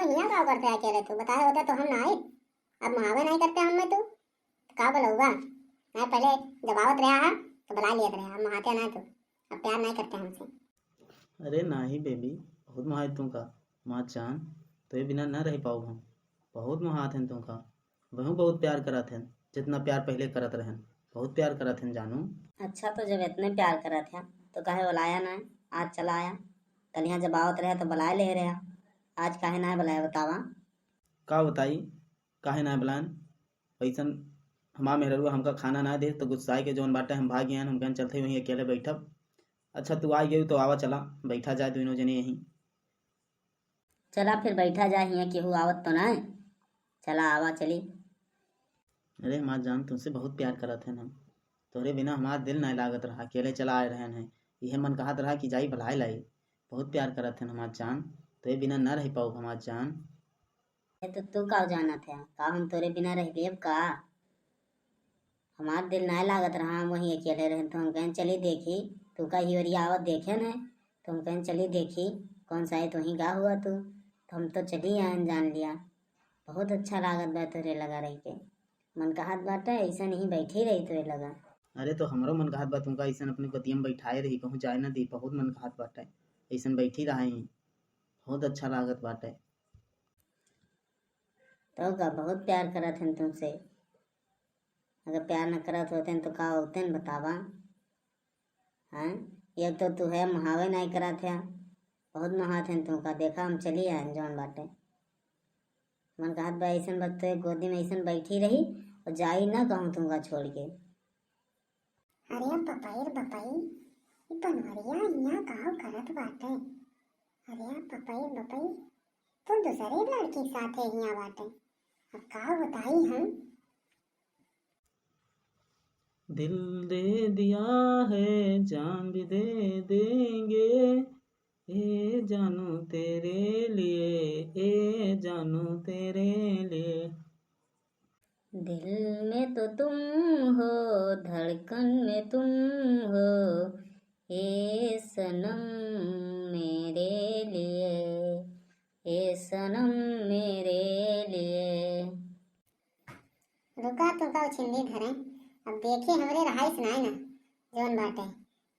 हिया का करते अकेले तू बताए होता तो हम ना आए। अब महावे नहीं करते हम में तू का बोलूगा मैं पहले जब आवत रहा तो बुला लिया रहा हम महाते ना तू अब प्यार नहीं करते हमसे। अरे नाही बेबी, बहुत महात तुमका माँ चान तो ये बिना न रह पाऊ हम। बहुत महात हैं तुमका, वह बहुत प्यार करत हैं जितना प्यार पहले करत रहन। बहुत प्यार करत हैं जानू। अच्छा तो जब इतने प्यार करत है तो काहे बुलाया ना? आज चला आया, कल यहाँ जब आवत रहा तो बुलाए ले रहा, आज काहे ना बुलाया बतावा? का बताई काहे ना बुलान? ऐसन हमार मेहरुआ हमका खाना ना दे तो गुस्साए के जौन बाटे हम भाग गए हम कहन चलते वहीं अकेले बैठब। अच्छा तू आ गई तो आवा चला बैठा जाए दोनों जने यहीं। चला फिर बैठा जा, यहाँ केहू आवत तो ना, चला आवा चली। अरे हमार जान तुमसे बहुत प्यार करत हैं हम, तोरे बिना हमार दिल नहीं लागत रहा, अकेले चला आए रहन हैं। यह मन कहत रहा कि जाई भलाई लाई। बहुत प्यार करत हैं हमार जान, तो बिना न रह पाऊ हमार जान। ये तो तू का जाना था का हम तोरे बिना रह लेब का? हमार दिल नहीं लागत रहा, हम वहीं अकेले रहे तो हम कहें चली देखी तू का ही आवत देखे न, तो हम कहें चली देखी कौन सा है तो वहीं गा हुआ तू, तो हम तो चली आन जान लिया। बहुत अच्छा लागत बा तोरे लगा रही के, मन कहत बाटे ऐसा नहीं बैठी रही तोरे लगा। अरे तो हमरो मन कहत बा तुमका ऐसा अपने गतिया में बैठाए रही कहूँ जाए ना दी, बहुत मन कहत बाटे ऐसा बैठी रहा ही, बहुत अच्छा लागत बाटे। तो का बहुत प्यार करत हैं तुमसे, अगर प्यार न करत होते तो का होते न बतावा? हाँ एक तो तू है महावे नहीं करत है, बहुत महात हैं तू का, देखा हम चली आए जौन बाटे। मन कहत बा ऐसा बस तो गोदी में ऐसा बैठी रही और जाई ना कहूँ तुमका छोड़ के। अरे पपाई ये बनवरिया यहाँ गाँव करत बाटे। अरे पपाई तू दूसरे लड़की साथे यहाँ बाटे, अब का बताई हम। दिल दे दिया है जान भी दे देंगे, ए जानू तेरे लिए, ए जानू तेरे लिए। दिल में तो तुम हो, धड़कन में तुम हो, ए सनम मेरे लिए, ए सनम मेरे लिए। रुका तुका छिंदी धरे, अब देखी हमरे रहाई सुनाए ना जौन बाटे।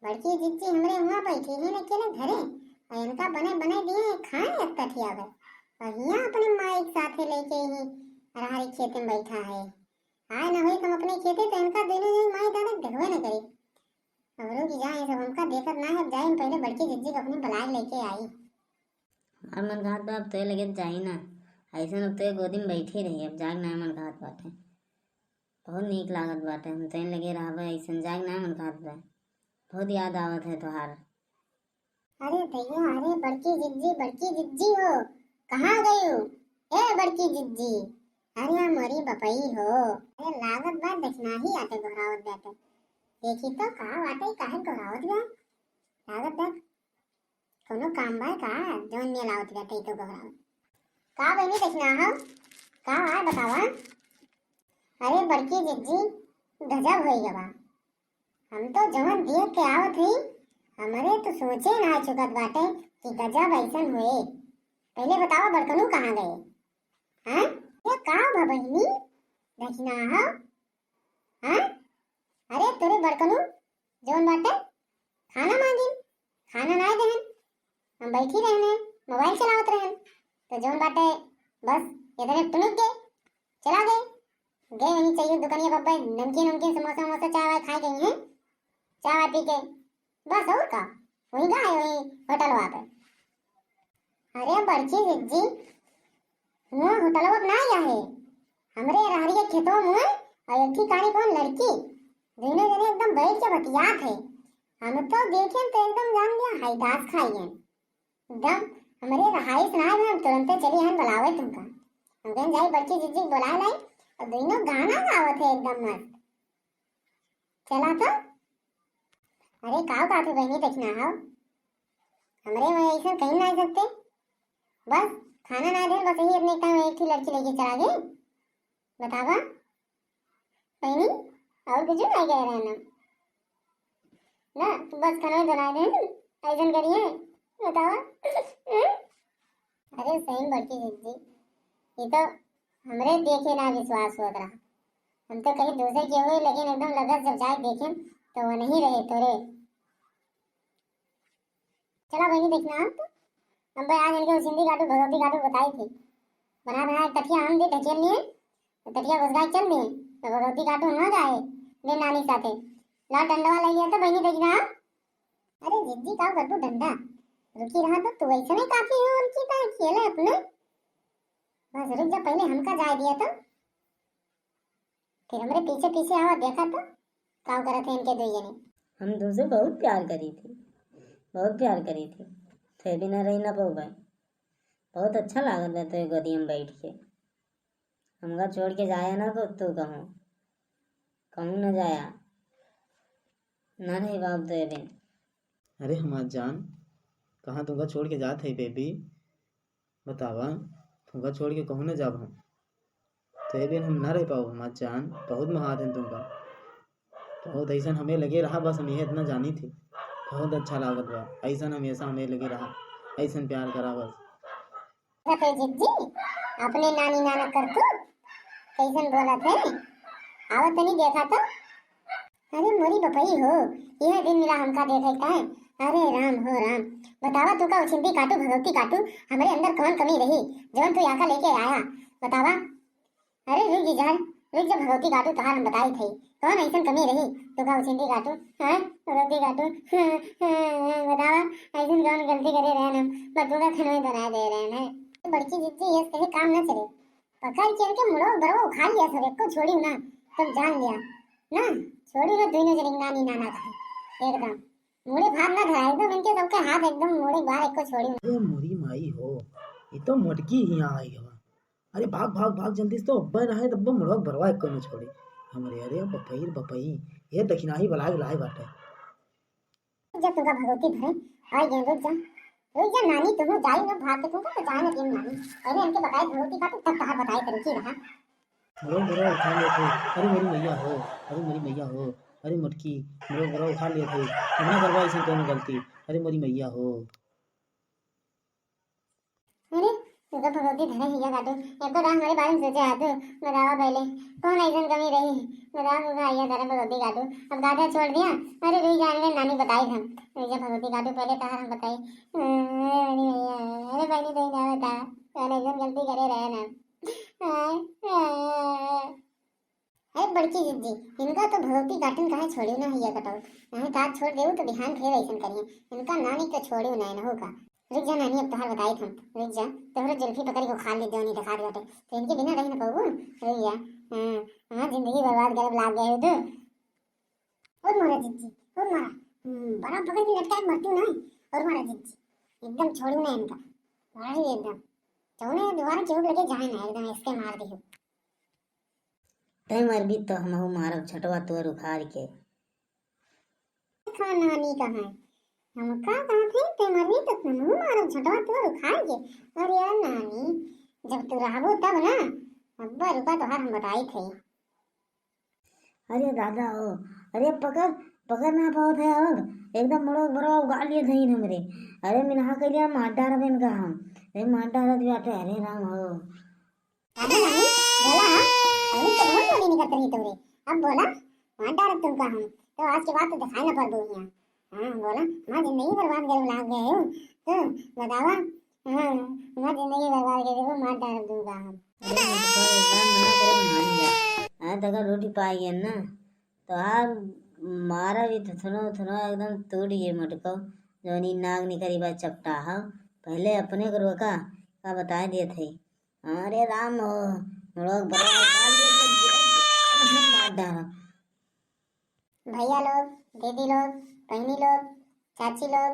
बड़की जिज्जी हमरे वहाँ बैठी है अकेले घरे और इनका बने बने दिए खाए लगता थी आवे और यहाँ अपने माँ एक साथे लेके ही रहाई खेते में बैठा है। आए ना हुई तुम अपने खेते तो इनका दोनों जन माँ दादा देखवे न करी। अब रुक जाए सब हमका देखत ना है, जाए पहले बड़की जिज्जी को अपनी बुला लेके आई। और मन घात बा अब तो लगे जाई ना, ऐसा अब तो गोदी में बैठी रही, अब जाग ना मन घात बाटे, बहुत नीक लागत बाटे, हम तो लगे रहा ऐसा जाग ना मन घात बा, बहुत याद आवत है तोहार। अरे भैया अरे बड़की जिज्जी हो, कहाँ गई हो? ए बड़की जिज्जी, अरे हमारी बपई हो। अरे लागत बात देखना ही आते घोरावत बैठे, देखी तो का आते काहे घोरावत बा, लागत बात कोनो काम बा का जोन में लावत बैठे तो घोरावत का बनी देखना हो का आ बतावा। अरे बड़की जिज्जी गजब होई गवा, हम तो जवन देख के आवत ही हमारे तो सोचे ना चुकत बाटे कि गजब ऐसन हुए। पहले बताओ बड़कनू कहाँ गए? हाँ ये का बा बहिनी देखना हो? हाँ अरे तेरे बड़कनू जोन बाटे खाना मांगी, खाना ना देहन, हम बैठी रहने मोबाइल चलावत रहन तो जोन बाटे बस इधर टुनुक गए चला गए वहीं चाहिए दुकानिया बब्बा नमकीन नमकीन समोसा समोसा चाय खाए गई हैं, चाय पी के बस और का वहीं गए वहीं होटल वहाँ पे। अरे बड़की जिज्जी वहाँ होटल वहाँ ना आया है, हमरे रहरी के खेतों में और एक ही कानी कौन लड़की दोनों जने एकदम बैठ के बतियात है। हम तो देखे तो एकदम जान लिया हाई दास खाई है एकदम हमारे रहाई सुनाए हम तुरंत चली हैं बुलावे तुमका। हम कहें जाई बड़की जिज्जी बुला लाई और दोनों गाना गावत है एकदम मस्त। चला तो अरे काव काफी बहनी देखना हो, हमरे में ऐसा कहीं ना आ सकते, बस खाना ना दे बस यही अपने काम एक ही लड़की लेके चला गए बतावा बहनी और कुछ नहीं कह रहे ना ना तो बस खाना बना दे ऐसा करिए बतावा। अरे सही में बड़की जिज्जी, ये तो हमरे देखे ना विश्वास होत रहा। हम तो कहीं दूसरे के हुए, लेकिन एकदम लगत जब जाके देखे तो वो नहीं रहे तोरे। चला बहनी देखना आप तो। हम भाई आज इनके सिंधी काटू भगवती काटू बताई थी। बना बना के तठिया हम दी ढकेल लिए, तो तठिया घुस गई चल दिए, तो भगवती काटू न जाए ले नानी साथे। ला डंडवा ले लिया तो बहनी देखना। अरे जिज्जी का गड्डू डंडा रुकी रहा तो तू ऐसे नहीं काफी है उनकी का खेले अपने। बस रुक जा, पहले हमका जाए दिया तो फिर हमारे पीछे पीछे आवा देखा तो काम करे थे इनके दो जने। हम तुमसे बहुत प्यार करी थी, बहुत प्यार करी थी, थे भी ना रही ना पाऊ भाई। बहुत अच्छा लागत है तो गोदी में बैठ के। हमका छोड़ के जाया ना तो तू कहूँ कहूँ न जाया ना रही बाप तो बिन। अरे हमार जान, कहाँ तुमका छोड़ के जात है बेबी? बतावा, तुमका छोड़ के कहूँ न जाब हम? तो ये दिन हम ना रह पाओ हमार जान, बहुत महात है तुमका। बहुत ऐसा हमें लगे रहा, बस हम ये इतना जानी थी। बहुत अच्छा लागत बा, ऐसा हमेशा हमें लगे रहा, ऐसा प्यार करा बस। अरे जिज्जी अपने नानी नाना कर तू कैसन बोला थे, आवत नहीं देखा तो। अरे मोरी बपई हो, यह दिन मिला हमका देखे का है। अरे राम हो राम, बतावा तू का उछिंदी काटू भगवती काटू हमारे अंदर कौन कमी रही जौन तू यहाँ लेके आया, बतावा। अरे रुक जा रुक जा, भगवती काटू तहार हम बताई थी कौन ऐसा कमी रही तू का उछिंदी काटू, हाँ भगवती काटू। बतावा ऐसा कौन गलती करे रहे हम, बटू का खनोई बना दे रहे हैं। बड़की जिज्जी ये कहीं काम न चले, पकड़ के इनके मुड़ो बरो उखाड़ लिया सब, एक को छोड़ी ना तब जान लिया ना, छोड़ी ना दोनों जने नानी नाना था एकदम मुड़े भार ना धरा, एकदम इनके सबके हाथ एकदम मुड़े बाहर, एक को छोड़ी ना। अरे मोरी माई हो, ये तो मोटकी ही यहाँ आई हवा। अरे भाग भाग भाग जल्दी से, तो अब्बा रहे तब मुड़क भरवा एक को न छोड़ी हमरे। अरे बपई बपई, ये दक्षिणा ही बलाए बलाए बाटे। जब तुमका भगवती धरे आई गए, रुक जा नानी, तुम जाई ना भाग के तुमको तो जाए ना दिन नानी। अरे इनके बताए भगवती का तो तब कहा बताए तरीके रहा। मुड़क भरवा उठा लिए थे, अरे मेरी मैया हो, अरे मेरी मैया हो, अरे मटकी मुड़क भरवा उठा लिए थे, तुमने करवा ऐसी कौन गलती, अरे मेरी मैया हो। अरे तुमका भगवती धरे हिया काटू, एक बार हमारे बारे में सोचे हाथ बतावा पहले कौन ऐसा कमी रही, बतावा तुमका आइया धरे भगवती काटू, अब गाधा छोड़ दिया। अरे रुक जाएंगे नानी बताई हम, रुक जा भगवती काटू पहले तहार हम बताई। अरे बहनी तो ना बता कौन ऐसा गलती करे रहे ना। अरे बड़की जिज्जी, इनका तो भगवती काटन कहे छोड़ी ना हिया कटाऊ, नहीं तात छोड़ देऊ तो बिहान फिर ऐसा करिए, इनका नानी को छोड़ी नहीं ना होगा। रुक जा नानी, अब तोहार बताई थम, रुक जा तोहरे जुल्फी पकड़ को खा ली देवनी दिखा दिया तो इनके बिना रह न पाऊँ। रुक जा, हाँ जिंदगी बर्बाद कर लाग गए हो तो। और मारा जिज्जी और मारा, बड़ा पकड़ के लटका के मरती ना, और मारा जिज्जी एकदम छोड़ू ना इनका, मारा ही एकदम चौने दोबारा चौक लगे जाए ना, एकदम इसके मार दी। तय मर भी तो हम मारब छटवा तोर उखाड़ के। नानी कहाँ हमका कहाँ थे ते मरनी तो हमहू मारब छटवा तोर उखाड़ के। अरे यार नानी जब तू रहबो तब ना, अब्बा रुका तोहार हम बताई थे। अरे दादा ओ, अरे पकड़ पकड़ ना पाओ थे, अब एकदम मुड़क भरवा उगाड़ लिए थे हमरे। अरे मिनहा के लिए मार डाल इनका हम, अरे मार डाल दिया थे। अरे राम हो, अरे नानी बोला अभी तो बहुत बोली निकल रही तोरे, अब बोला मार डाल तुमका हम, तो आज के बाद तो दिखाई ना पड़ दो यहाँ। हाँ बोला माँ जिंदगी बर्बाद कर लाग गए हो तो बतावा, हाँ माँ जिंदगी बर्बाद कर दो मार डाल दूंगा हम। अरे मुझको एक बार मना करे मान जा, आज तक रोटी पाई है ना तो आज मारा भी तो थनो थनो एकदम तोड़ गए मटको, जोनी नाग निकली बा चपटा हो, पहले अपने को रोका का बता दिए थे। अरे राम हो, लोग भैया लोग, दीदी लोग, बहनी लोग, चाची लोग,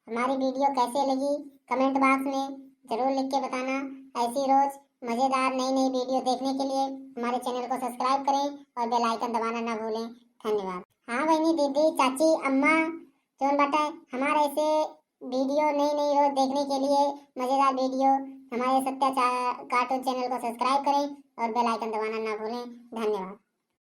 हमारी वीडियो कैसे लगी कमेंट बॉक्स में जरूर लिख के बताना। ऐसी रोज मजेदार नई नई वीडियो देखने के लिए हमारे चैनल को सब्सक्राइब करें और बेल आइकन दबाना ना भूलें। धन्यवाद। हाँ बहनी दीदी चाची अम्मा जोन बाटा हमारे ऐसे वीडियो नई नई रोज देखने के लिए मजेदार वीडियो हमारे सत्या कार्टून चैनल को सब्सक्राइब करें और बेल आइकन दबाना ना भूलें। धन्यवाद।